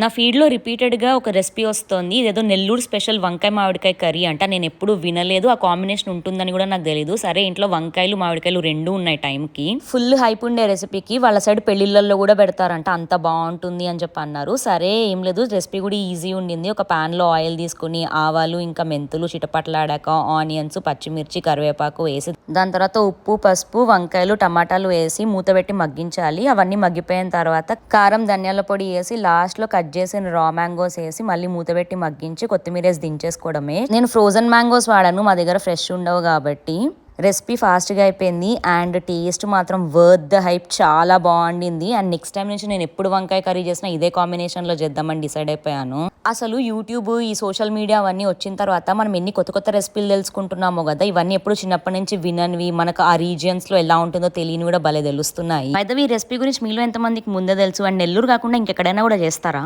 నా ఫీడ్లో రిపీటెడ్గా ఒక రెసిపీ వస్తుంది. ఇదేదో నెల్లూరు స్పెషల్ వంకాయ మామిడికాయ కర్రీ అంట. నేను ఎప్పుడు వినలేదు, ఆ కాంబినేషన్ ఉంటుందని కూడా నాకు తెలియదు. సరే ఇంట్లో వంకాయలు మామిడికాయలు రెండు ఉన్నాయి టైంకి. ఫుల్ హైప్ ఉండే రెసిపీకి వాళ్ళ సైడ్ పెళ్లిళ్ళల్లో కూడా పెడతారంట, అంత బాగుంటుంది అని చెప్పి అన్నారు. సరే ఏం లేదు, రెసిపీ కూడా ఈజీ ఉండింది. ఒక ప్యాన్లో ఆయిల్ తీసుకుని ఆవాలు ఇంకా మెంతులు చిటపట్లాడాక ఆనియన్స్ పచ్చిమిర్చి కరివేపాకు వేసి దాని తర్వాత ఉప్పు పసుపు వంకాయలు టమాటాలు వేసి మూత పెట్టి మగ్గించాలి. అవన్నీ మగ్గిపోయిన తర్వాత కారం ధనియాల పొడి వేసి లాస్ట్లో కట్ చేసిన రా మ్యాంగోస్ వేసి మళ్ళీ మూత పెట్టి మగ్గించి కొత్తిమీర వేసి దించేసుకోవడమే. నేను ఫ్రోజన్ మ్యాంగోస్ వాడాను, మా దగ్గర ఫ్రెష్ ఉండవు కాబట్టి. రెసిపీ ఫాస్ట్గా అయిపోయింది అండ్ టేస్ట్ మాత్రం వర్త్ ద హైప్, చాలా బాగుండింది. అండ్ నెక్స్ట్ టైం నుంచి నేను ఎప్పుడు వంకాయ కర్రీ చేసినా ఇదే కాంబినేషన్లో చేద్దామని డిసైడ్ అయిపోయాను. అసలు యూట్యూబ్ ఈ సోషల్ మీడియా అవన్నీ వచ్చిన తర్వాత మనం ఎన్ని కొత్త కొత్త రెసిపీలు తెలుసుకుంటున్నామో కదా. ఇవన్నీ ఎప్పుడు చిన్నప్పటి నుంచి విననివి, మనకు ఆ రీజియన్స్లో ఎలా ఉంటుందో తెలియని కూడా భలే తెలుస్తున్నాయి. అయితే ఈ రెసిపీ గురించి మీలో ఎంతమందికి ముందే తెలుసు? అండ్ నెల్లూరు కాకుండా ఇంకెక్కడైనా కూడా చేస్తారా?